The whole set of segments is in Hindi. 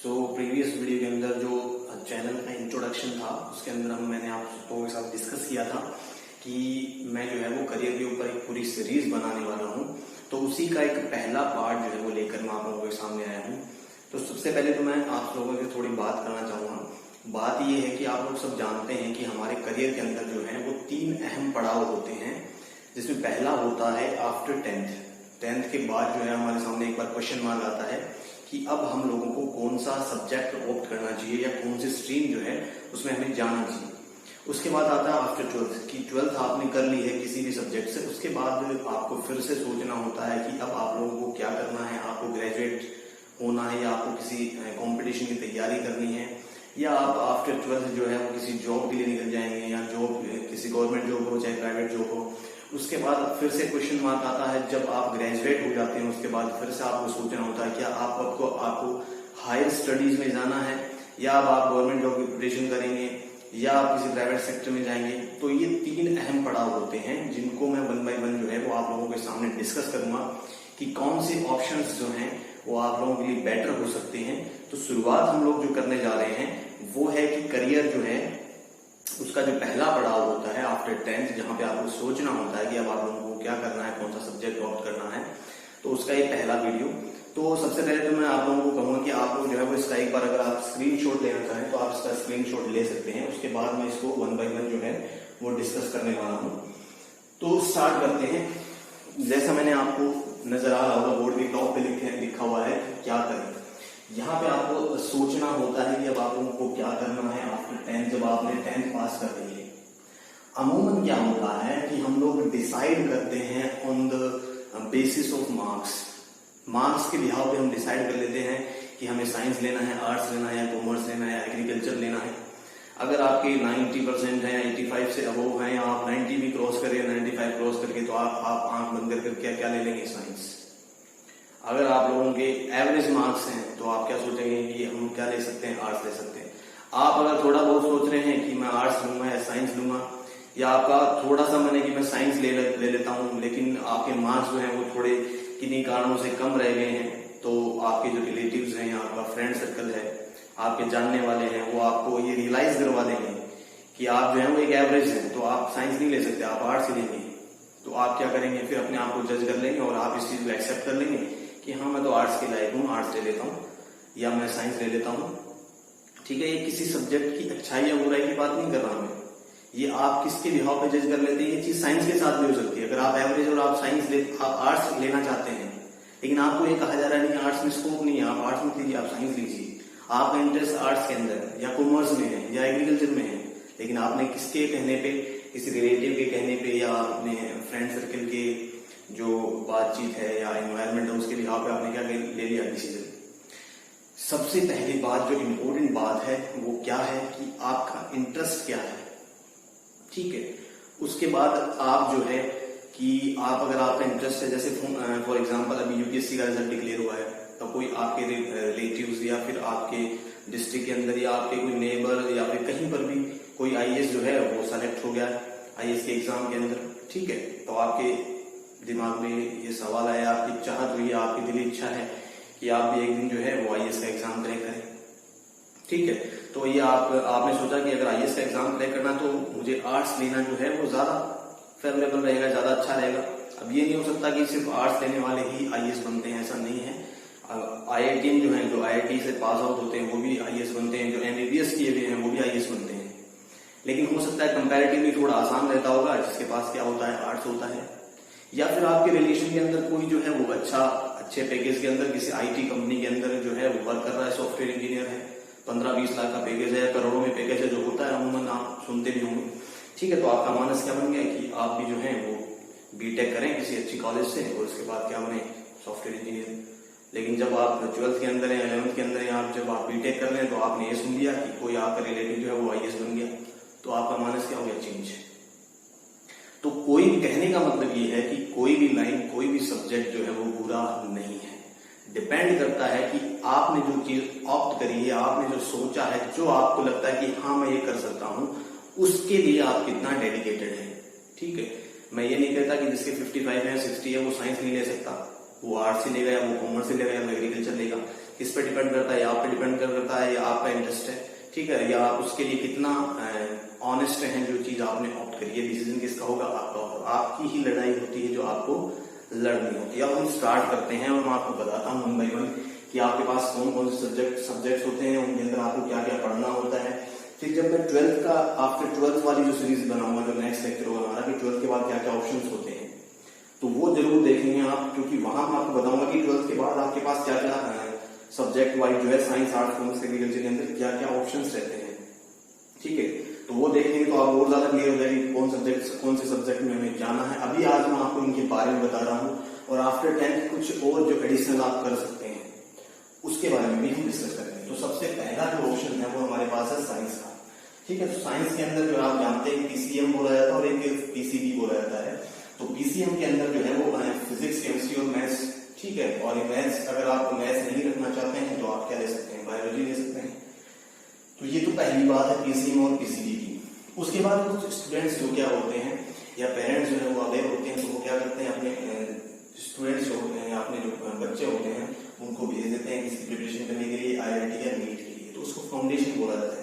प्रीवियस वीडियो के अंदर जो चैनल का इंट्रोडक्शन था उसके अंदर मैंने आप लोगों के साथ डिस्कस किया था कि मैं जो है वो करियर के ऊपर एक पूरी सीरीज बनाने वाला हूँ। तो उसी का एक पहला पार्ट जो है वो लेकर मैं आप लोगों के सामने आया हूँ। तो सबसे पहले तो मैं आप लोगों से थोड़ी बात करना चाहूँगा। बात ये है कि आप लोग सब जानते हैं कि हमारे करियर के अंदर जो है वो 3 अहम पड़ाव होते हैं, जिसमें पहला होता है आफ्टर 10th के बाद जो है हमारे सामने एक बार क्वेश्चन मार्क आता है कि अब हम लोगों को कौन सा सब्जेक्ट ऑप्ट करना चाहिए या कौन सी स्ट्रीम जो है उसमें हमें जाना चाहिए। उसके बाद आता है आफ्टर 12th कि 12th आपने कर ली है किसी भी सब्जेक्ट से, उसके बाद आपको फिर से सोचना होता है कि अब आप लोगों को क्या करना है। आपको ग्रेजुएट होना है या आपको किसी कंपटीशन की तैयारी करनी है, या आप आफ्टर 12th जो है वो किसी जॉब के लिए निकल जाएंगे, या जॉब किसी गवर्नमेंट जॉब हो चाहे प्राइवेट जॉब हो। उसके बाद फिर से क्वेश्चन मार्क आता है जब आप ग्रेजुएट हो जाते हैं, उसके बाद फिर से आपको सोचना होता है क्या आपको हायर स्टडीज में जाना है, या आप गवर्नमेंट जॉब की प्रिपरेशन करेंगे, या आप किसी प्राइवेट सेक्टर में जाएंगे। तो ये 3 अहम पड़ाव होते हैं जिनको मैं 1 बाय 1 जो है वो आप लोगों के सामने डिस्कस करूंगा कि कौन से ऑप्शंस जो हैं वो आप लोगों के लिए बेटर हो सकते हैं। तो शुरुआत हम लोग जो करने जा रहे हैं वो है कि करियर जो है उसका जो पहला पड़ाव होता है आफ्टर 10th, जहां पे आपको सोचना होता है कि अब आप लोगों को क्या करना है, कौन सा सब्जेक्ट ऑप्ट करना है। तो उसका ये पहला वीडियो। तो सबसे पहले तो मैं आप लोगों को कहूंगा कि आप लोग जो है वो इसका एक बार अगर आप स्क्रीनशॉट लेना चाहें तो आप इसका स्क्रीनशॉट ले सकते हैं। उसके बाद मैं इसको 1 बाय 1 जो है वो डिस्कस करने वाला हूं। तो स्टार्ट करते हैं। जैसा मैंने आपको नजर आ रहा होगा बोर्ड के टॉप पे लिखा हुआ है क्या करें। यहाँ पे आपको सोचना होता है कि अब आप लोगों को क्या करना है आफ्टर 10th, जब आपने 10th पास कर ली है। अमूमन क्या होता है कि हम लोग डिसाइड करते हैं on the basis of marks के बिहाव पे हम डिसाइड कर लेते हैं कि हमें साइंस लेना है, आर्ट्स लेना है, कॉमर्स लेना है, एग्रीकल्चर लेना है। अगर आपके 90% है, 85 से अबोव हैं, आप 90 भी क्रॉस करें, 95 क्रॉस करके, तो आप आंख बंद करके क्या ले लेंगे, साइंस। अगर आप लोगों के एवरेज मार्क्स हैं तो आप क्या सोचेंगे कि हम क्या ले सकते हैं, आर्ट्स ले सकते हैं। आप अगर थोड़ा बहुत सोच रहे हैं कि मैं आर्ट्स लूंगा या साइंस लूंगा, या आपका थोड़ा सा मन है कि मैं साइंस ले लेता हूं, लेकिन आपके मार्क्स जो है वो थोड़े किन्हीं कारणों से कम रह गए हैं, तो आपके जो रिलेटिव्स हैं, आपका फ्रेंड सर्कल है, आपके जानने वाले हैं, वो आपको ये रियलाइज करवा देंगे कि आप जो है वो एक एवरेज है, तो आप साइंस नहीं ले सकते, आप आर्ट्स ही लेंगे। तो आप क्या करेंगे, फिर अपने आप को जज कर लेंगे और आप इस चीज को एक्सेप्ट कर लेंगे कि हाँ मैं तो आर्ट्स के लायक हूँ, आर्ट्स ले लेता हूँ, या मैं साइंस ले लेता हूँ। ठीक है, ये किसी सब्जेक्ट की अच्छाई या बुराई की बात नहीं कर रहा मैं, ये आप किसके बिहाव पे जज कर लेते हैं। ये चीज साइंस के साथ भी हो सकती है। अगर आप एवरेज और आप आप आर्ट्स लेना चाहते हैं, लेकिन आपको ये कहा जा रहा है नहीं आर्ट्स में स्कोप नहीं है, आप आर्ट्स मत लीजिए, आप साइंस लीजिए, आपका इंटरेस्ट आर्ट्स के अंदर या कॉमर्स में है या एग्रीकल्चर में है, लेकिन आपने किसके कहने पे, किसी रिलेटिव के कहने पे, या अपने फ्रेंड सर्कल के जो बातचीत है या एनवायरमेंट है उसके बिहाव पे आपने क्या ले लिया डिसीजन। सबसे पहली बात, जो इम्पोर्टेंट बात है वो क्या है कि आपका इंटरेस्ट क्या है। ठीक है, उसके बाद आप जो है कि आप अगर आपका इंटरेस्ट है, जैसे फॉर एग्जांपल अभी यूपीएससी का रिजल्ट डिक्लेयर हुआ है, तो कोई आपके रिलेटिव्स या फिर आपके डिस्ट्रिक्ट के अंदर या आपके कोई नेबर या फिर कहीं पर भी कोई आईएएस जो है वो सेलेक्ट हो गया आईएएस के एग्जाम के अंदर। ठीक है, तो आपके दिमाग में ये सवाल आया, आपकी चाहत हुई, आपकी दिली इच्छा है कि आप भी एक दिन जो है वो आईएएस का एग्जाम क्रैक करें। ठीक है, तो ये आपने सोचा कि अगर आईएएस का एग्जाम क्रैक करना तो मुझे आर्ट्स लेना जो है वो ज्यादा फेवरेबल रहेगा, ज्यादा अच्छा रहेगा। अब ये नहीं हो सकता कि सिर्फ आर्ट्स लेने वाले ही आईएएस बनते हैं, ऐसा नहीं है। आईआईटी जो है, जो आईआईटी से पास आउट होते हैं वो भी आईएएस बनते हैं, जो एमबीबीएस किए हुए हैं वो भी आईएएस बनते हैं। लेकिन हो सकता है कंपैरेटिवली थोड़ा आसान रहता होगा जिसके पास क्या होता है, आर्ट्स होता है। या फिर आपके रिलेशन के अंदर कोई जो है वो अच्छे पैकेज के अंदर किसी आईटी कंपनी के अंदर जो है वो वर्क कर रहा है, सॉफ्टवेयर इंजीनियर है, 15-20 लाख का पैकेज है, करोड़ों में पैकेज है, जो होता है अमूमन आप सुनते भी होंगे। ठीक है, तो आपका मानस क्या बन गया कि आप भी जो है वो बीटेक करें किसी अच्छी कॉलेज से और उसके बाद क्या बने, सॉफ्टवेयर इंजीनियर। लेकिन जब आप 12th के अंदर है, 11th के अंदर है, जब आप बीटेक कर रहे हैं तो आपने ये सुन लिया कि कोई आपका रिलेटिव जो है वो आईएएस बन गया, तो आपका मानस क्या हो गया, चेंज। तो कोई कहने का मतलब ये है कि कोई भी लाइन, कोई भी सब्जेक्ट जो है वो बुरा नहीं है। डिपेंड करता है कि आपने जो चीज ऑप्ट करी है, आपने जो सोचा है, जो आपको लगता है कि हाँ मैं ये कर सकता हूं, उसके लिए आप कितना डेडिकेटेड है। ठीक है, मैं ये नहीं कहता कि जिसके 55 है, 60 है, वो साइंस नहीं ले सकता, वो आर्ट्स ही लेगा या वो कॉमर्स ही लेगा या वो एग्रीकल्चर लेगा। किस पे डिपेंड करता है, आप पे डिपेंड कर है या आपका इंटरेस्ट है, ठीक है, या आप उसके लिए कितना ऑनेस्ट हैं, जो चीज आपने ऑप्ट करी है, डिसीजन किसका होगा, आपका होगा। आपकी ही लड़ाई होती है जो आपको लड़नी होती है। अब हम स्टार्ट करते हैं और मैं आपको बताता हूँ वन बाई वन कि आपके पास कौन कौन से सब्जेक्ट्स होते हैं, उनके अंदर आपको क्या क्या पढ़ना होता है। फिर जब मैं 12th का आफ्टर 12th वाली जो सीरीज बनाऊंगा, जो नेक्स्ट लेक्चर होगा हमारा कि 12th के बाद क्या क्या ऑप्शंस होते हैं, तो वो जरूर देखेंगे आप, क्योंकि वहां मैं आपको बताऊंगा कि 12th के बाद आपके पास क्या क्या सब्जेक्ट वाइज जो है साइंस, आर्ट्स, कॉमर्स, एग्रीकल्चर के अंदर क्या क्या ऑप्शंस रहते हैं, ठीक है। तो वो देखेंगे तो आप और ज्यादा क्लियर हो जाएगी कौन से सब्जेक्ट में हमें जाना है। अभी आज मैं आपको इनके बारे में बता रहा हूँ, और आफ्टर 10th कुछ और जो एडिशनल आप कर सकते हैं उसके बारे में भी हम डिस्कस करेंगे। तो सबसे पहला जो ऑप्शन है वो हमारे पास है साइंस का, ठीक है। तो साइंस के अंदर जो आप जानते हैं पीसीएम बोला जाता है और एक पीसीबी बोला जाता है। तो पीसीएम के अंदर जो है वो फिजिक्स, केमिस्ट्री और मैथ्स, ठीक है। और ये मैथ्स, अगर आप मैथ्स नहीं रखना चाहते हैं तो आप क्या ले सकते हैं, बायोलॉजी ले सकते हैं। तो ये तो पहली बात है पीसीएम और पीसीबी की। उसके बाद कुछ स्टूडेंट्स जो क्या होते हैं या पेरेंट्स जो है वो अवेयर होते हैं, तो वो क्या करते हैं, अपने स्टूडेंट्स जो होते हैं या अपने जो बच्चे होते हैं उनको भेज देते हैं किसी प्रिपरेशन करने के लिए, आईआईटी या नीट के लिए। तो उसको फाउंडेशन बोला जाता है।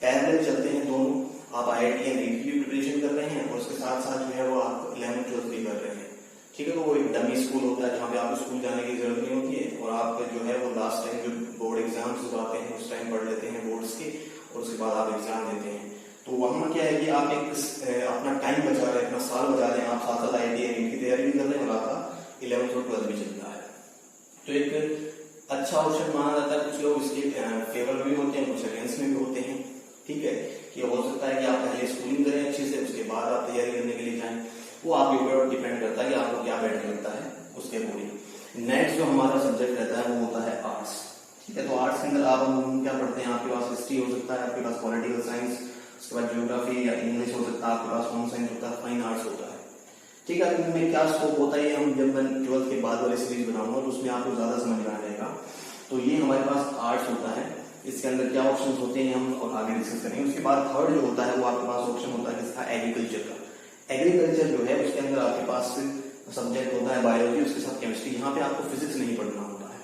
पैरेलल चलते हैं दोनों, आप आईआईटी या नीट की भी प्रिपरेशन कर रहे हैं और उसके साथ साथ जो है वो आप 11th 12th भी कर रहे हैं, ठीक है। तो वो एक डमी स्कूल होता है जहाँ पे आपको स्कूल जाने की जरूरत नहीं होती है, और आप जो है वो लास्ट टाइम जो बोर्ड एग्जाम्स आते हैं उस टाइम पढ़ लेते हैं बोर्ड्स के, और उसके बाद आप एग्जाम देते हैं। तो वहां क्या है कि आप एक अपना टाइम बचा रहे हैं, अपना साल बचा रहे हैं, आप साथ साथ आईआईटी या नीट की तैयारी भी कर रहे हैं और आपका 11th और 12th भी चल रहा है। तो एक अच्छा ऑप्शन माना जाता है। कुछ लोग इसके फेवर में भी होते हैं, कुछ अगेंस्ट में भी होते हैं, ठीक है। कि हो सकता है कि आप पहले स्कूलिंग करें अच्छे से, उसके बाद आप तैयारी करने के लिए जाएं। वो आपके ऊपर डिपेंड करता है कि आपको क्या बेटर लगता है उसके अकॉर्डिंग। नेक्स्ट जो हमारा सब्जेक्ट रहता है वो होता है आर्ट्स, ठीक है। तो आर्ट्स के अंदर आप क्या पढ़ते हैं, आपके पास हिस्ट्री हो सकता है, आपके पास पॉलिटिकल साइंस, उसके बाद ज्योग्राफी या इंग्लिश हो सकता है, आपके पास होम साइंस होता है, फाइन आर्ट्स होता है, ठीक है। इनमें क्या स्कोप होता है हम जब मैं 12th के बाद वाली सीरीज बनाऊंगा तो उसमें आपको ज्यादा समझ में आ जाएगा। तो ये हमारे पास आर्ट्स होता है, इसके अंदर क्या ऑप्शंस होते हैं हम और आगे डिस्कस करेंगे। उसके बाद थर्ड जो होता है वो आपके पास ऑप्शन होता है किसका, एग्रीकल्चर का। एग्रीकल्चर जो है उसके अंदर आपके पास सब्जेक्ट होता है बायोलॉजी, उसके साथ केमिस्ट्री। यहाँ पे आपको फिजिक्स नहीं पढ़ना होता है,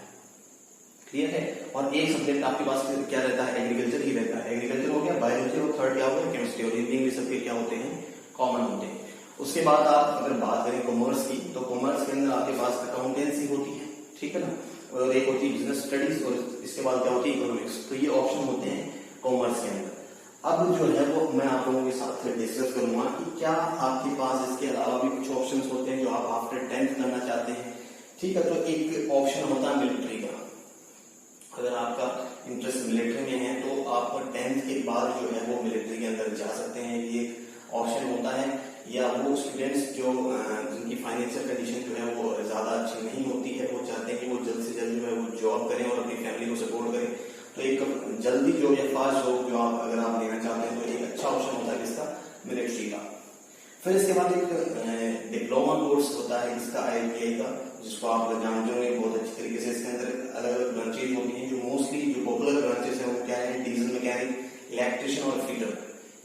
क्लियर है। और एक सब्जेक्ट आपके पास क्या रहता है, एग्रीकल्चर ही रहता है। एग्रीकल्चर हो गया, बायोलॉजी और थर्ड क्या हो गया, केमिस्ट्री। और हिंदी इंग्लिश सबके क्या होते हैं, कॉमन होते हैं। उसके बाद आप अगर बात करें कॉमर्स की, तो कॉमर्स के अंदर आपके पास अकाउंटेंसी होती है, ठीक है ना, और एक होती है बिजनेस स्टडीज, और इसके बाद क्या होती है, इकोनॉमिक्स। तो ये ऑप्शन होते हैं कॉमर्स के अंदर। अब जो है वो मैं आप लोगों के साथ डिस्कस करूंगा कि क्या आपके पास इसके अलावा भी कुछ ऑप्शंस होते हैं जो आप आफ्टर 10th करना चाहते हैं, ठीक है। तो एक ऑप्शन होता है मिलिट्री का। अगर आपका इंटरेस्ट मिलिट्री में है तो आप 10th के बाद जो है वो मिलिट्री के अंदर जा सकते हैं, ये ऑप्शन होता है। या वो स्टूडेंट्स जो जिनकी फाइनेंशियल कंडीशन जो है वो ज्यादा अच्छी नहीं होती है, वो चाहते हैं कि वो जल्द से जल्द जो है वो जॉब करें और अपनी फैमिली को सपोर्ट करें, तो एक जल्दी जॉब या फास्ट जॉब जो आप अगर आप लेना चाहते हैं तो एक अच्छा ऑप्शन होता है किसका, मिलिट्री का। फिर इसके बाद एक डिप्लोमा कोर्स होता है इसका, IITI का, जिसको आप जानते होंगे बहुत अच्छी तरीके से। इसके अंदर अलग अलग ब्रांचेज होती हैं, जो मोस्टली जो पॉपुलर ब्रांचेस है वो क्या है, डीजल मैकेनिक, इलेक्ट्रिशियन और फीडर,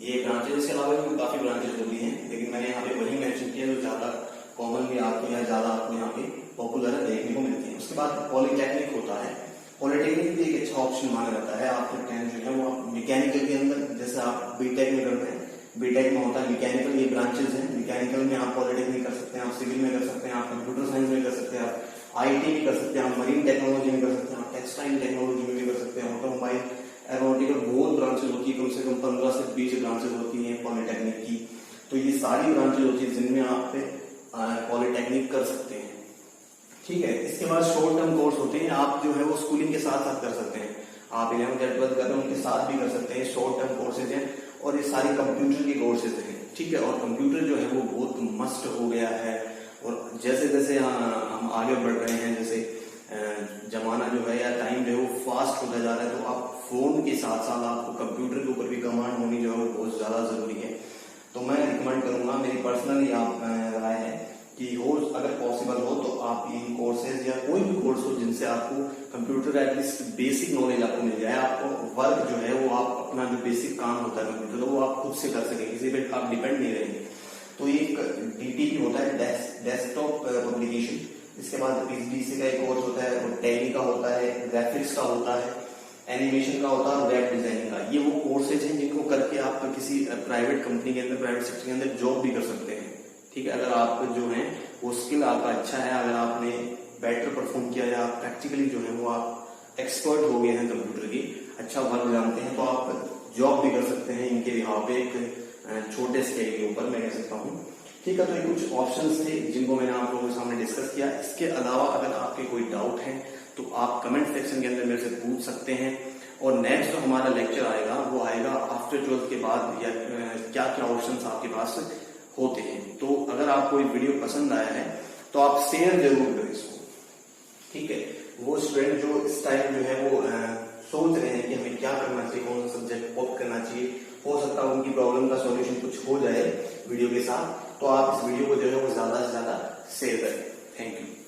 ये ब्रांचेज। इसके अलावा भी काफी ब्रांचेज होती हैं, लेकिन मैंने यहाँ पे वही मेंशन किया जो ज्यादा कॉमन भी आपको यहाँ ज्यादा आपको यहाँ पे पॉपुलर देखने को मिलती है। उसके बाद पॉलिटेक्निक होता है। पॉलिटेक्निक भी एक अच्छा ऑप्शन माना जाता है। आपके 10th जो है वो मैकेनिकल के अंदर, जैसे आप बीटेक में करते हैं, बीटेक में होता है मैकेनिकल, ये ब्रांचेस हैं। मैकेनिकल में आप पॉलिटेक्निक कर सकते हैं, आप सिविल में कर सकते हैं, आप कंप्यूटर साइंस में कर सकते हैं, आप आईटी में कर सकते हैं, आप मरीन टेक्नोलॉजी में कर सकते हैं, आप टेक्सटाइल टेक्नोलॉजी में भी कर सकते हैं, ऑटोमोबाइल, एरोनॉटिकल, बहुत ब्रांचेस होती है, कम से कम 15 से 20 ब्रांचेस होती हैं पॉलिटेक्निक की। तो ये सारी ब्रांचेस होती है जिनमें आप पॉलिटेक्निक कर सकते हैं, ठीक है। इसके बाद शॉर्ट टर्म कोर्स होते हैं, आप जो है वो स्कूलिंग के साथ साथ कर सकते हैं। आप 11th या 12th कर रहे हैं उनके साथ भी कर सकते हैं, शॉर्ट टर्म कोर्सेज हैं, और ये सारी कंप्यूटर के कोर्सेज हैं, ठीक है। और कंप्यूटर जो है वो बहुत मस्ट हो गया है, और जैसे जैसे हम आगे बढ़ रहे हैं, जैसे जमाना जो है या टाइम जो है वो फास्ट होता जा रहा है, तो आप फोन के साथ साथ आपको कंप्यूटर के ऊपर भी कमांड होनी जो है वो बहुत ज्यादा जरूरी है। तो मैं रिकमेंड करूंगा, मेरी पर्सनली राय है कि हो अगर पॉसिबल हो तो आप इन कोर्सेज या कोई भी कोर्स हो जिनसे आपको कंप्यूटर का एटलीस्ट बेसिक नॉलेज आपको मिल जाए, आपको वर्क जो है वो आप अपना जो बेसिक काम होता है कंप्यूटर वो आप खुद से कर सकें, किसी पे आप डिपेंड नहीं रहेंगे। तो एक DTP होता है, डेस्कटॉप पब्लिकेशन। इसके बाद PGDC का एक कोर्स होता है, वो टैली का होता है, ग्राफिक्स का होता है, एनिमेशन का होता है और वेब डिजाइनिंग का। ये वो कोर्सेज हैं जिनको करके आप किसी प्राइवेट कंपनी के अंदर, प्राइवेट सेक्टर के अंदर जॉब भी कर सकते हैं। ठीक है, अगर आप जो है वो स्किल आपका अच्छा है, अगर आपने बेटर परफॉर्म किया या आप प्रैक्टिकली जो है वो आप एक्सपर्ट हो गए हैं कंप्यूटर की, अच्छा वर्क जानते हैं, तो आप जॉब भी कर सकते हैं इनके यहाँ पे एक छोटे स्केल के ऊपर, मैं कह सकता हूँ। ठीक है, तो ये कुछ ऑप्शंस थे जिनको मैंने आप लोगों के सामने डिस्कस किया। इसके अलावा अगर आपके कोई डाउट है तो आप कमेंट सेक्शन के अंदर मेरे से पूछ सकते हैं। और नेक्स्ट जो हमारा लेक्चर आएगा वो आएगा आफ्टर 12th के बाद, या क्या क्या ऑप्शंस आपके पास होते हैं। तो अगर आपको ये वीडियो पसंद आया है तो आप शेयर जरूर करें इसको। ठीक है, वो स्टूडेंट जो इस टाइम जो है वो सोच रहे हैं कि हमें क्या करना चाहिए, कौन सा सब्जेक्ट ऑप्ट करना चाहिए, हो सकता है उनकी प्रॉब्लम का सॉल्यूशन कुछ हो जाए वीडियो के साथ, तो आप इस वीडियो को जो है वो ज्यादा से ज्यादा शेयर करें। Thank you.